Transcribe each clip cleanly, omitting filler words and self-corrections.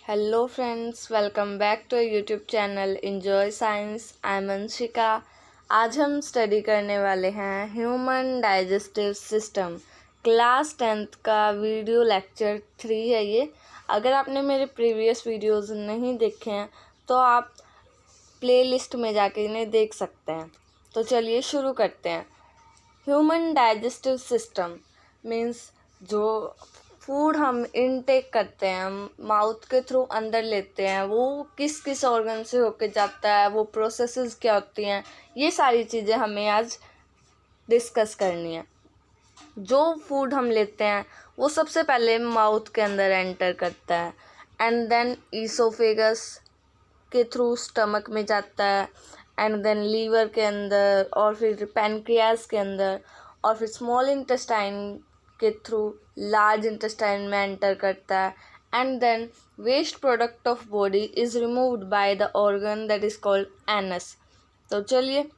Hello friends, welcome back to YouTube channel enjoy science. I am Anshika. आज हम study करने वाले हैं human digestive system. Class 10th का वीडियो लेक्चर 3 है ये। अगर आपने मेरे प्रीवियस वीडियोस नहीं देखे हैं तो आप प्लेलिस्ट में जाके इन्हें देख सकते हैं। तो चलिए शुरू करते हैं। ह्यूमन डाइजेस्टिव सिस्टम मीन्स जो फूड हम इनटेक करते हैं, माउथ के थ्रू अंदर लेते हैं, वो किस किस ऑर्गन से होके जाता है, वो प्रोसेसेस क्या होती हैं, ये सारी चीज़ें हमें आज डिस्कस करनी है। जो फूड हम लेते हैं वो सबसे पहले माउथ के अंदर एंटर करता है एंड देन ईसोफेगस के थ्रू स्टमक में जाता है एंड देन लीवर के अंदर और फिर पैनक्रियाज के अंदर और फिर स्मॉल इंटेस्टाइन के थ्रू लार्ज इंटेस्टाइन में एंटर करता है and then waste product of body is removed by the organ that is called anus. तो चलिए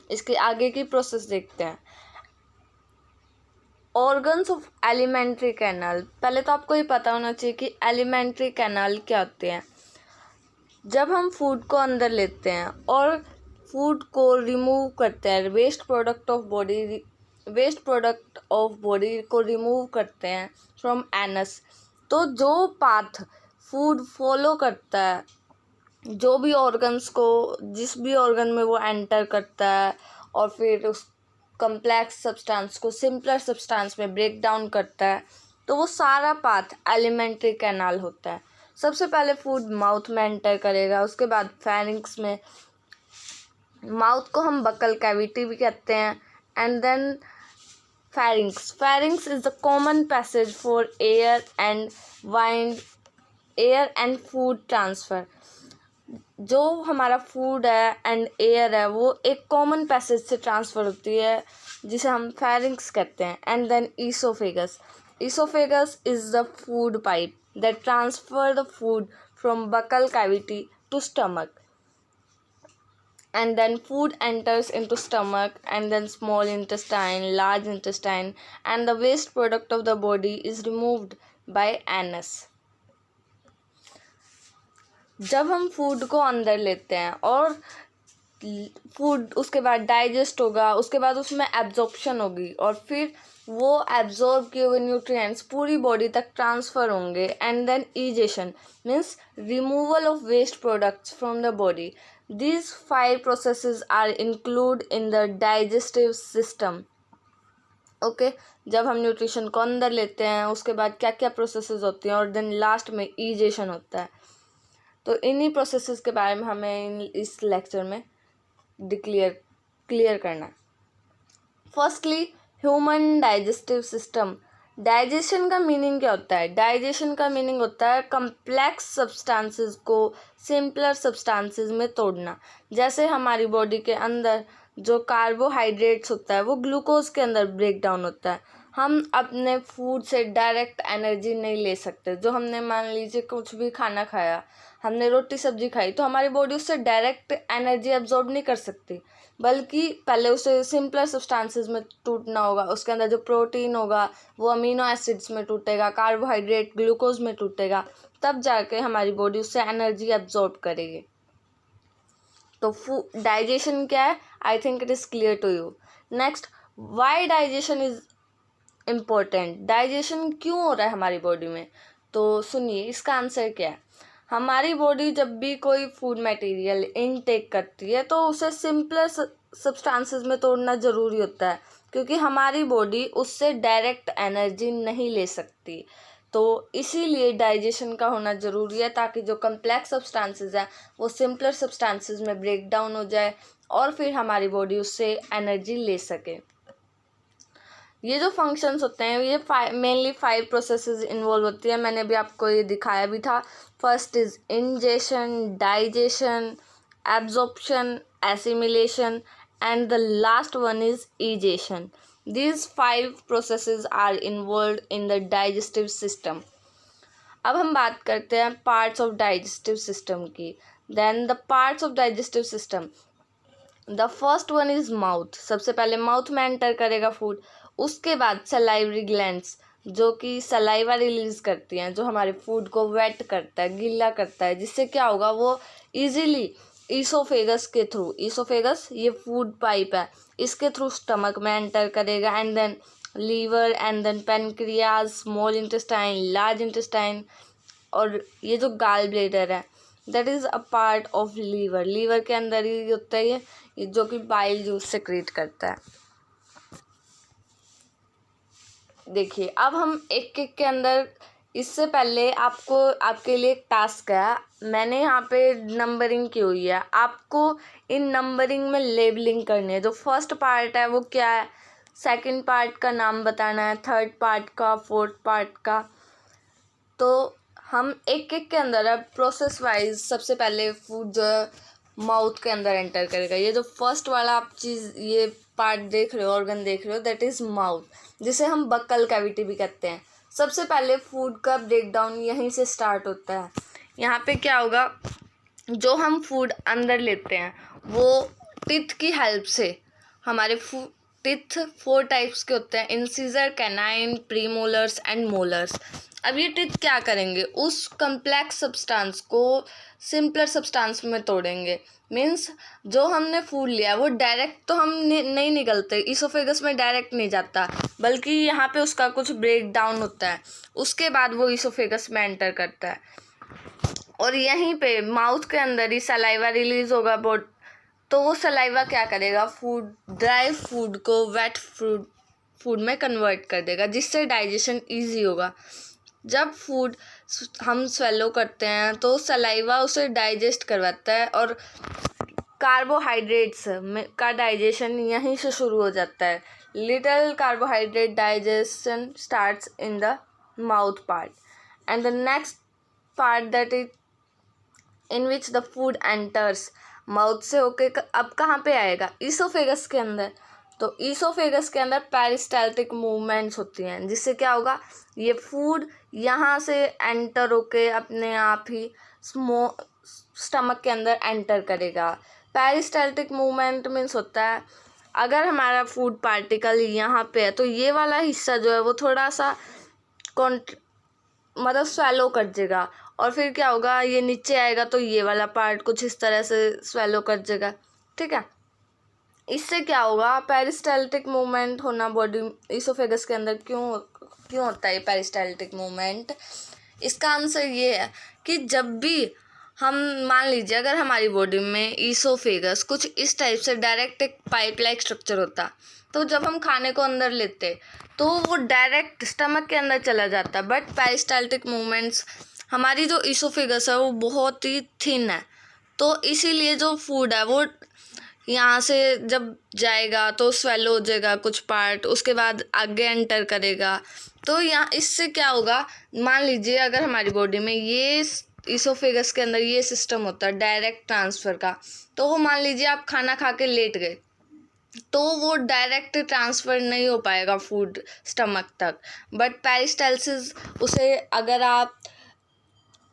इसके आगे की प्रोसेस देखते हैं। Organs of alimentary canal. पहले तो आपको ये पता होना चाहिए कि एलिमेंट्री कैनाल क्या होते हैं। जब हम फूड को अंदर लेते हैं और फूड को रिमूव करते हैं, वेस्ट प्रोडक्ट ऑफ बॉडी को रिमूव करते हैं फ्रॉम एनस, तो जो पाथ फूड फॉलो करता है, जो भी ऑर्गन्स को, जिस भी ऑर्गन में वो एंटर करता है और फिर उस कम्प्लेक्स सब्सटेंस को सिंपलर सब्सटेंस में ब्रेक डाउन करता है, तो वो सारा पाथ एलिमेंट्री कैनाल होता है। सबसे पहले फूड माउथ में एंटर करेगा, उसके बाद फेरिंक्स में, माउथ को हम बकल कैविटी भी कहते हैं, and then pharynx is the common passage for air and food transfer. जो हमारा फूड है एंड एयर है वो एक कॉमन पैसेज से ट्रांसफ़र होती है जिसे हम फेरिंक्स कहते हैं। And then oesophagus is the food pipe that transfer the food from buccal cavity to stomach, and then food enters into stomach and then small intestine, large intestine, and the waste product of the body is removed by anus. जब हम food को अंदर लेते हैं और food उसके बाद digest होगा, उसके बाद उसमें एब्जॉर्प्शन होगी और फिर वो एब्जॉर्ब किए हुए न्यूट्रिएंट्स पूरी बॉडी तक ट्रांसफ़र होंगे and then egestion means removal of waste products from the body. These 5 processes are include in the digestive system. Okay, जब हम न्यूट्रिशन को अंदर लेते हैं उसके बाद क्या क्या प्रोसेसेस होती हैं और देन लास्ट में ईजेशन होता है। तो इन्हीं प्रोसेसेस के बारे में हमें इस लेक्चर में क्लियर करना। Firstly human digestive system. Digestion का मीनिंग क्या होता है? डाइजेशन का मीनिंग होता है कम्प्लेक्स सब्सटेंसेस को सिंपलर सब्सटेंसेस में तोड़ना। जैसे हमारी बॉडी के अंदर जो कार्बोहाइड्रेट्स होता है वो ग्लूकोज के अंदर ब्रेक डाउन होता है। हम अपने फूड से डायरेक्ट एनर्जी नहीं ले सकते। जो हमने मान लीजिए कुछ भी खाना खाया, हमने रोटी सब्जी खाई, तो हमारी बॉडी उससे डायरेक्ट एनर्जी एब्जॉर्ब नहीं कर सकती, बल्कि पहले उसे सिंपलर सब्सटेंसेस में टूटना होगा। उसके अंदर जो प्रोटीन होगा वो अमीनो एसिड्स में टूटेगा, कार्बोहाइड्रेट ग्लूकोज में टूटेगा, तब जाके हमारी बॉडी उससे एनर्जी एब्जॉर्ब करेगी। तो डाइजेशन क्या है? I think it is clear to you. Next, why digestion is important. Digestion क्यों हो रहा है हमारी बॉडी में? तो सुनिए, इसका आंसर क्या है। हमारी बॉडी जब भी कोई फूड मटेरियल इनटेक करती है तो उसे सिंपलर सब्सटेंसेस में तोड़ना ज़रूरी होता है, क्योंकि हमारी बॉडी उससे डायरेक्ट एनर्जी नहीं ले सकती। तो इसीलिए डाइजेशन का होना ज़रूरी है, ताकि जो कम्प्लेक्स सब्सटेंसेस हैं वो सिंपलर सब्सटेंसेस में ब्रेक डाउन हो जाए और फिर हमारी बॉडी उससे एनर्जी ले सके। ये जो फंक्शंस होते हैं ये मेनली 5 प्रोसेसेस इन्वॉल्व होती है। मैंने अभी आपको ये दिखाया भी था। First is ingestion, digestion, absorption, assimilation and the last one is ईजेशन। These 5 processes are involved in the digestive system. अब हम बात करते हैं पार्ट्स ऑफ डाइजेस्टिव सिस्टम की। Then the parts of digestive system, the first one is mouth. सबसे पहले mouth में enter करेगा फूड, उसके बाद सलाइवरी ग्लैंड्स, जो कि सलाइवा रिलीज करती हैं, जो हमारे फूड को वेट करता है, गीला करता है, जिससे क्या होगा वो इजीली ईसोफेगस के थ्रू, ईसोफेगस ये फूड पाइप है, इसके थ्रू स्टमक में एंटर करेगा and then liver and then pancreas, small intestine, large intestine, और ये जो गाल ब्लेडर है that is a part of liver. Liver के अंदर ही होता है ये जो कि बाइल जूस सेक्रेट करता है। देखिए अब हम एक एक के अंदर, इससे पहले आपके लिए एक टास्क है, मैंने यहाँ पे नंबरिंग की हुई है, आपको इन नंबरिंग में लेबलिंग करनी है। जो फर्स्ट पार्ट है वो क्या है, सेकंड पार्ट का नाम बताना है, थर्ड पार्ट का, फोर्थ पार्ट का। तो हम एक एक के अंदर अब प्रोसेस वाइज, सबसे पहले फूड जो है माउथ के अंदर एंटर करेगा। ये जो फर्स्ट वाला आप चीज़, ये पार्ट देख रहे हो, ऑर्गन देख रहे हो, दैट इज़ माउथ, जिसे हम बक्कल कैविटी भी कहते हैं। सबसे पहले फूड का ब्रेकडाउन यहीं से स्टार्ट होता है। यहाँ पे क्या होगा, जो हम फूड अंदर लेते हैं वो टीथ की हेल्प से, हमारे टीथ 4 टाइप्स के होते हैं, incisor, canine, premolars and molars. अब ये टीथ क्या करेंगे, उस कम्प्लेक्स सब्सटेंस को सिंपलर सब्सटेंस में तोड़ेंगे। मीन्स जो हमने फूड लिया वो डायरेक्ट तो हम नहीं निकलते, ईसोफेगस में डायरेक्ट नहीं जाता, बल्कि यहाँ पे उसका कुछ ब्रेक डाउन होता है, उसके बाद वो ईसोफेगस में एंटर करता है। और यहीं पे माउथ के अंदर ही सलाइवा रिलीज होगा बहुत, तो वो सलाइवा क्या करेगा, ड्राई फूड को वेट फूड में कन्वर्ट कर देगा, जिससे डाइजेशन ईजी होगा। जब फूड हम स्वेलो करते हैं तो सलाइवा उसे डाइजेस्ट करवाता है और कार्बोहाइड्रेट्स का डाइजेशन यहीं से शुरू हो जाता है। Little carbohydrate digestion starts in the mouth part and the next part that is in which the food enters, mouth से होके अब कहाँ पे आएगा, ईसोफेगस के अंदर। तो ईसोफेगस के अंदर पेरिस्टाल्टिक मूवमेंट्स होती हैं, जिससे क्या होगा, ये फूड यहाँ से एंटर होके अपने आप ही स्टमक के अंदर एंटर करेगा। पेरिस्टाल्टिक मूवमेंट मीन्स होता है, अगर हमारा फूड पार्टिकल यहाँ पे है तो ये वाला हिस्सा जो है वो थोड़ा सा मतलब स्वेलो कर देगा, और फिर क्या होगा, ये नीचे आएगा तो ये वाला पार्ट कुछ इस तरह से स्वेलो कर देगा। ठीक है, इससे क्या होगा, पेरिस्टाल्टिक मूवमेंट होना बॉडी ईसोफेगस के अंदर क्यों होता है पेरिस्टाल्टिक मूवमेंट। इसका आंसर ये है कि जब भी हम मान लीजिए अगर हमारी बॉडी में ईसोफेगस कुछ इस टाइप से डायरेक्ट एक पाइप लाइक स्ट्रक्चर होता, तो जब हम खाने को अंदर लेते तो वो डायरेक्ट स्टमक के अंदर चला जाता। बट पेरिस्टाल्टिक मूवमेंट्स, हमारी जो ईसोफेगस है वो बहुत ही थिन है, तो इसीलिए जो फूड है वो यहाँ से जब जाएगा तो स्वेलो हो जाएगा कुछ पार्ट, उसके बाद आगे एंटर करेगा। तो यहाँ इससे क्या होगा, मान लीजिए अगर हमारी बॉडी में ये ईसोफेगस के अंदर ये सिस्टम होता है डायरेक्ट ट्रांसफ़र का, तो वो मान लीजिए आप खाना खा के लेट गए तो वो डायरेक्ट ट्रांसफ़र नहीं हो पाएगा फूड स्टमक तक। बट पेरिस्टाल्सिस, उसे अगर आप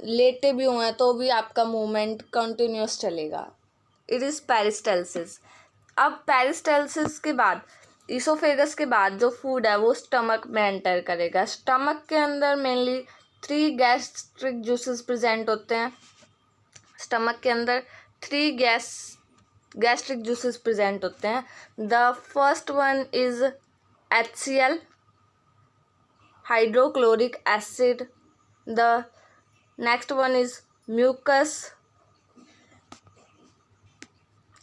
लेटे भी हुए हैं तो भी आपका मूवमेंट कंटिन्यूस चलेगा। It is peristalsis. अब पेरिस्टाल्सिस के बाद, ईसोफेगस के बाद जो फूड है वो स्टमक में एंटर करेगा। स्टमक के अंदर मेनली 3 गैस्ट्रिक जूसेस प्रेजेंट होते हैं। स्टमक के अंदर 3 गैस्ट्रिक जूसेस प्रेजेंट होते हैं। The first one is HCl, hydrochloric acid. The next one is mucus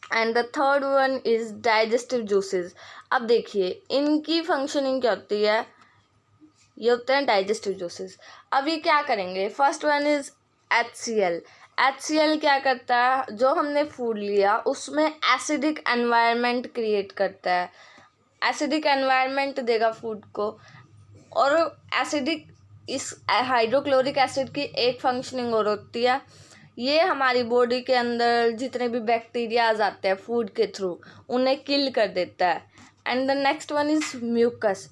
and the third one is digestive juices. अब देखिए इनकी फंक्शनिंग क्या होती है, ये होते हैं डाइजेस्टिव जूसेस। अब ये क्या करेंगे, first one is HCl। HCl क्या करता है, जो हमने फूड लिया उसमें एसिडिक एनवायरनमेंट क्रिएट करता है, एसिडिक एनवायरनमेंट देगा फूड को। और एसिडिक, इस हाइड्रोक्लोरिक एसिड की एक फंक्शनिंग और होती है, ये हमारी बॉडी के अंदर जितने भी बैक्टीरियाज आते हैं फूड के थ्रू उन्हें किल कर देता है। And the next one is mucus.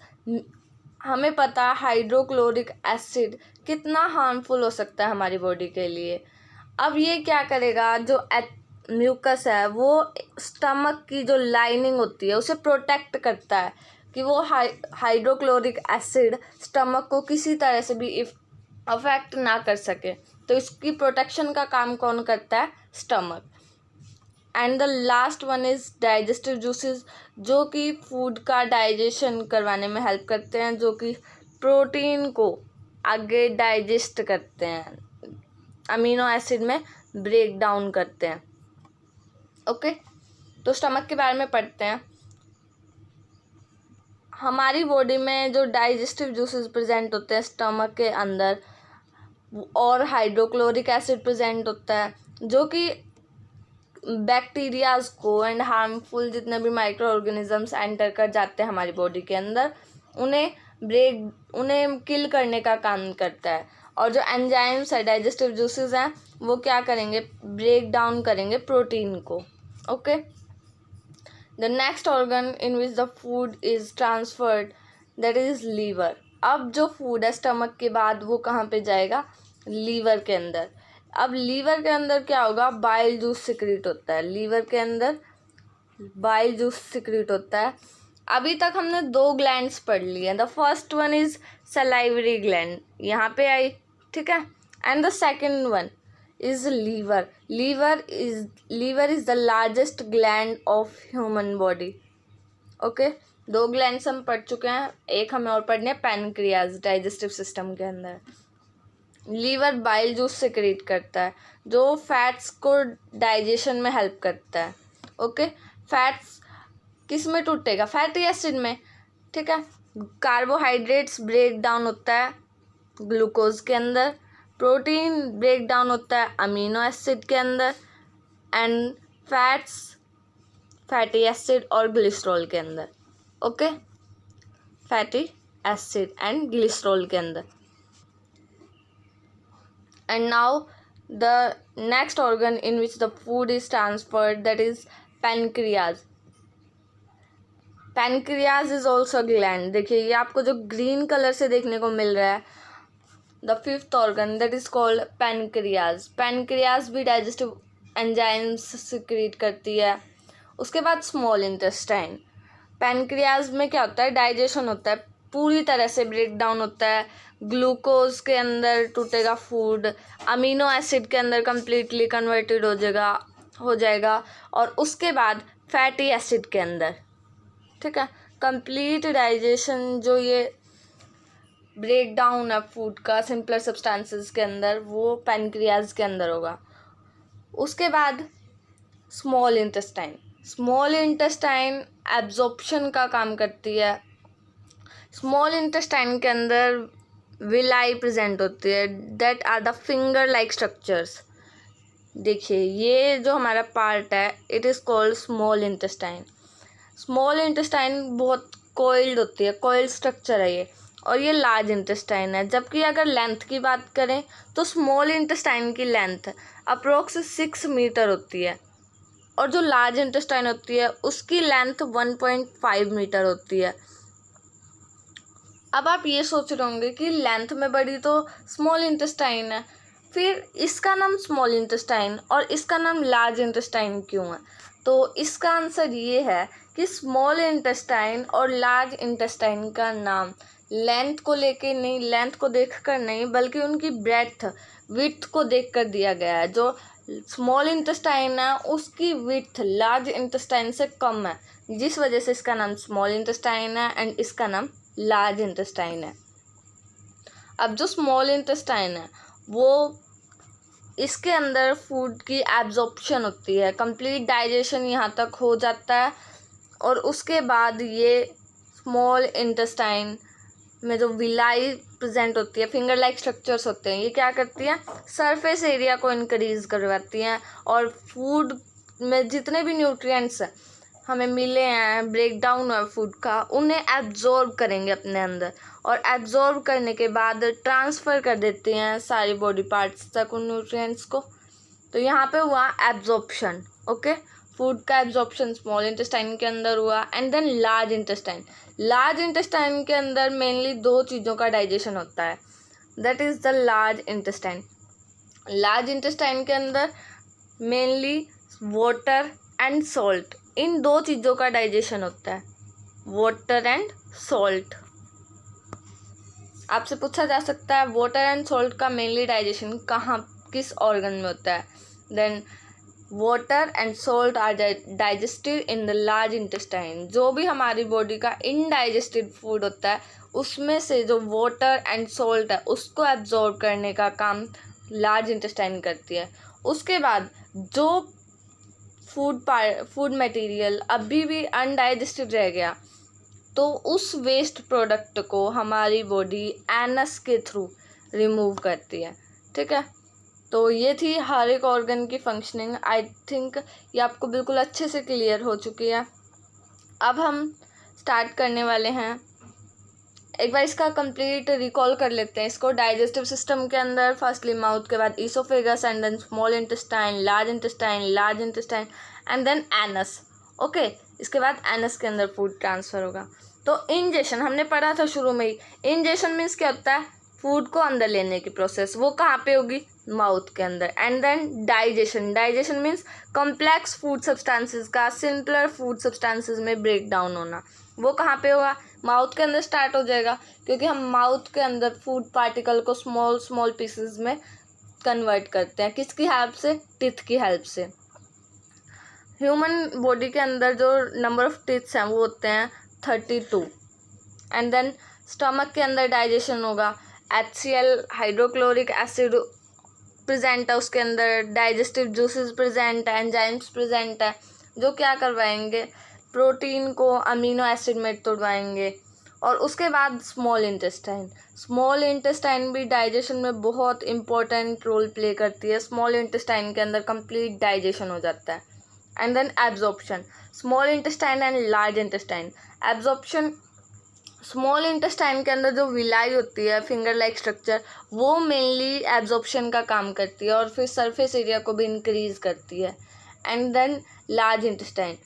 हमें पता है हाइड्रोक्लोरिक एसिड कितना हार्मफुल हो सकता है हमारी बॉडी के लिए। अब ये क्या करेगा, जो म्यूकस है वो स्टमक की जो लाइनिंग होती है उसे प्रोटेक्ट करता है कि वो हाइड्रोक्लोरिक एसिड स्टमक को किसी तरह से भी अफेक्ट ना कर सके। तो इसकी प्रोटेक्शन का काम कौन करता है? Stomach. And the last one is digestive juices, जो कि फूड का डाइजेशन करवाने में हेल्प करते हैं, जो कि प्रोटीन को आगे डाइजेस्ट करते हैं, अमीनो एसिड में ब्रेक डाउन करते हैं। ओके, तो स्टमक के बारे में पढ़ते हैं। हमारी बॉडी में जो डाइजेस्टिव जूसेस प्रेजेंट होते हैं स्टमक के अंदर, और हाइड्रोक्लोरिक एसिड प्रेजेंट होता है, जो कि बैक्टीरियाज को एंड हार्मफुल जितने भी माइक्रो ऑर्गेनिजम्स एंटर कर जाते हैं हमारी बॉडी के अंदर, उन्हें किल करने का काम करता है। और जो एंजाइम्स है, डाइजेस्टिव जूसेस हैं, वो क्या करेंगे? ब्रेक डाउन करेंगे प्रोटीन को। Okay, the next organ in which the food is transferred, that is liver. अब जो फूड है स्टमक के बाद वो कहाँ पे जाएगा? लीवर के अंदर। अब लीवर के अंदर क्या होगा? बाइल जूस सिक्रीट होता है। लीवर के अंदर बाइल जूस सिक्रीट होता है। अभी तक हमने 2 ग्लैंड्स पढ़ लिए हैं। The first one is salivary gland, यहाँ पे आई, ठीक है। And the second one is liver. Liver is the largest gland of human body. Okay, 2 glands हम पढ़ चुके हैं, एक हमें और पढ़नी है, पैनक्रियाज, डाइजेस्टिव सिस्टम के अंदर। लीवर बाइल जूस सिक्रीट करता है, जो फैट्स को डाइजेशन में हेल्प करता है। ओके, फैट्स किस में टूटेगा? फैटी एसिड में, ठीक है। कार्बोहाइड्रेट्स ब्रेक डाउन होता है ग्लूकोज के अंदर, प्रोटीन ब्रेक डाउन होता है अमीनो एसिड के अंदर, एंड फैट्स फैटी एसिड और ग्लिसरॉल के अंदर। Okay, fatty acid and glycerol के अंदर। And now the next organ in which the food is transferred, that is pancreas. Pancreas is also a gland. देखिए ये आपको जो ग्रीन कलर से देखने को मिल रहा है, the 5th organ that is called pancreas. Pancreas भी digestive enzymes secrete करती है। उसके बाद स्मॉल इंटेस्टाइन। पैनक्रियाज में क्या होता है? डाइजेशन होता है, पूरी तरह से ब्रेक डाउन होता है। ग्लूकोज के अंदर टूटेगा फूड, अमीनो एसिड के अंदर कम्प्लीटली कन्वर्टेड हो जाएगा, और उसके बाद फैटी एसिड के अंदर, ठीक है। कंप्लीट डाइजेशन जो ये ब्रेक डाउन है फूड का सिंपलर सब्सटेंसेस के अंदर, वो पैनक्रियाज के अंदर होगा। उसके बाद स्मॉल इंटेस्टाइन एब्जॉर्प्शन का काम करती है। स्मॉल इंटेस्टाइन के अंदर विलाई प्रेजेंट होती है, that are the finger like structures. देखिए ये जो हमारा पार्ट है, it is called small intestine. Small intestine बहुत कोइल्ड होती है, कोइल्ड स्ट्रक्चर है ये, और ये लार्ज इंटेस्टाइन है। जबकि अगर लेंथ की बात करें तो स्मॉल इंटेस्टाइन की लेंथ अप्रोक्स 6 मीटर होती है, और जो लार्ज इंटेस्टाइन होती है उसकी लेंथ 1.5 मीटर होती है। अब आप ये सोच रहे होंगे कि लेंथ में बड़ी तो स्मॉल इंटेस्टाइन है, फिर इसका नाम स्मॉल इंटेस्टाइन और इसका नाम लार्ज इंटेस्टाइन क्यों है? तो इसका आंसर ये है कि स्मॉल इंटेस्टाइन और लार्ज इंटेस्टाइन का नाम लेंथ को लेके नहीं, लेंथ को देखकर नहीं, बल्कि उनकी ब्रेड्थ, विड्थ को देखकर दिया गया है। जो स्मॉल इंटेस्टाइन है उसकी विड्थ लार्ज इंटेस्टाइन से कम है, जिस वजह से इसका नाम स्मॉल इंटेस्टाइन है एंड इसका नाम लार्ज इंटेस्टाइन है। अब जो स्मॉल इंटेस्टाइन है वो इसके अंदर फूड की एब्जॉर्प्शन होती है, कंप्लीट डाइजेशन यहाँ तक हो जाता है, और उसके बाद ये स्मॉल इंटेस्टाइन में जो विलाई प्रेजेंट होती है, फिंगर लाइक स्ट्रक्चर्स होते हैं, ये क्या करती हैं? सरफेस एरिया को इंक्रीज करवाती हैं, और फूड में जितने भी न्यूट्रिएंट्स हमें मिले हैं, ब्रेक डाउन हुआ फूड का, उन्हें एब्जॉर्ब करेंगे अपने अंदर, और एब्जॉर्ब करने के बाद ट्रांसफ़र कर देते हैं सारी बॉडी पार्ट्स तक उन न्यूट्रिएंट्स को। तो यहाँ पे हुआ एब्जॉर्प्शन। ओके, फूड का एब्जॉर्प्शन स्मॉल इंटेस्टाइन के अंदर हुआ, and then large intestine. Large intestine के अंदर मेनली 2 चीज़ों का डाइजेशन होता है, that is the large intestine. Large intestine के अंदर मेनली वाटर एंड सॉल्ट, इन 2 चीज़ों का डाइजेशन होता है। Water and salt. आपसे पूछा जा सकता है वाटर एंड सॉल्ट का मेनली डाइजेशन कहाँ किस ऑर्गन में होता है। Then water and salt are digested in the large intestine. जो भी हमारी बॉडी का इनडाइजेस्टेड फूड होता है उसमें से जो वाटर एंड सॉल्ट है उसको एब्जॉर्ब करने का काम लार्ज इंटेस्टाइन करती है। उसके बाद जो फूड मटेरियल अभी भी अनडाइजेस्टेड रह गया तो उस वेस्ट प्रोडक्ट को हमारी बॉडी एनस के थ्रू रिमूव करती है। ठीक है, तो ये थी हर एक ऑर्गन की फंक्शनिंग। आई थिंक ये आपको बिल्कुल अच्छे से क्लियर हो चुकी है। अब हम स्टार्ट करने वाले हैं, एक बार इसका कंप्लीट रिकॉल कर लेते हैं इसको। डाइजेस्टिव सिस्टम के अंदर फर्स्टली माउथ के बाद oesophagus and then small intestine, large intestine and then anus. Okay, इसके बाद एनस के अंदर फूड ट्रांसफ़र होगा। तो इंजेशन हमने पढ़ा था शुरू में ही। इंजेशन मीन्स क्या होता है, फूड को अंदर लेने की प्रोसेस। वो कहाँ पे होगी, माउथ के अंदर। And then digestion means complex food substances का सिंपलर फूड सब्सटेंसेस में ब्रेक डाउन होना। वो कहाँ पे होगा, माउथ के अंदर स्टार्ट हो जाएगा, क्योंकि हम माउथ के अंदर फूड पार्टिकल को स्मॉल पीसेस में कन्वर्ट करते हैं। किसकी हेल्प से, टीथ की हेल्प से। ह्यूमन बॉडी के अंदर जो नंबर ऑफ टीथ्स हैं वो होते हैं 32। एंड देन स्टमक के अंदर डाइजेशन होगा, HCl हाइड्रोक्लोरिक एसिड प्रेजेंट है उसके अंदर, डाइजेस्टिव जूसेस प्रेजेंट है, एंजाइम्स प्रेजेंट है जो क्या करवाएंगे, प्रोटीन को अमीनो एसिड में तोड़वाएंगे। और उसके बाद स्मॉल इंटेस्टाइन भी डाइजेशन में बहुत इंपॉर्टेंट रोल प्ले करती है। स्मॉल इंटेस्टाइन के अंदर कंप्लीट डाइजेशन हो जाता है। And then absorption, small intestine and large intestine. Absorption, small intestine के अंदर जो विलाई होती है, फिंगर लाइक स्ट्रक्चर, वो मेनली एब्जॉर्प्शन का काम करती है और फिर सरफेस एरिया को भी इंक्रीज करती है। एंड देन लार्ज इंटेस्टाइन,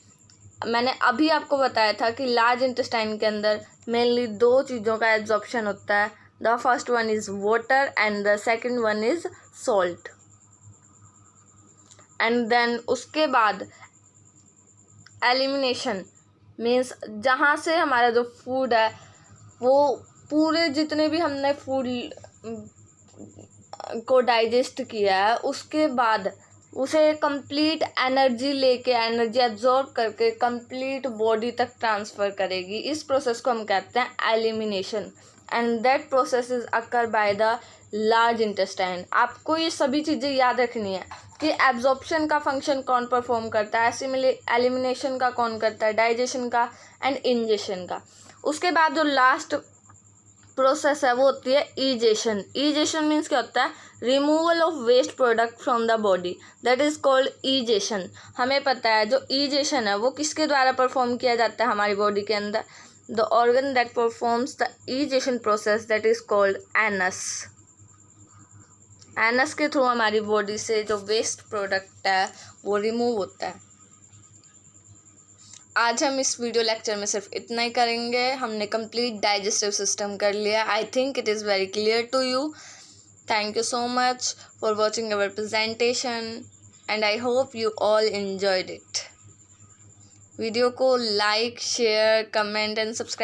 मैंने अभी आपको बताया था कि लार्ज इंटेस्टाइन के अंदर मेनली 2 चीज़ों का एब्जॉर्प्शन होता है। The first one is water and the second one is salt. And then उसके बाद एलिमिनेशन मीन्स जहाँ से हमारा जो फूड है वो पूरे जितने भी हमने फूड को डाइजेस्ट किया है उसके बाद उसे कंप्लीट एनर्जी एब्जॉर्ब करके कंप्लीट बॉडी तक ट्रांसफ़र करेगी। इस प्रोसेस को हम कहते हैं elimination. And that process is occur by the large intestine. आपको ये सभी चीज़ें याद रखनी है कि एब्जॉर्प्शन का फंक्शन कौन परफॉर्म करता है, एलिमिनेशन का कौन करता है, डाइजेशन का एंड इंजेशन का। उसके बाद जो लास्ट प्रोसेस है वो होती है ईजेशन। ईजेशन मीन्स क्या होता है, removal of waste product from the body, that is called egestion. हमें पता है जो ईजेशन है वो किसके द्वारा परफॉर्म किया जाता है हमारी बॉडी के अंदर, the organ that performs the ईजेशन process that is called anus. Anus के थ्रू हमारी बॉडी से जो वेस्ट प्रोडक्ट है वो रिमूव होता है। आज हम इस वीडियो लेक्चर में सिर्फ इतना ही करेंगे। हमने कंप्लीट डाइजेस्टिव सिस्टम कर लिया। I think it is very clear to you. Thank you so much for watching our presentation and I hope you all enjoyed it. Video को like, share, comment and subscribe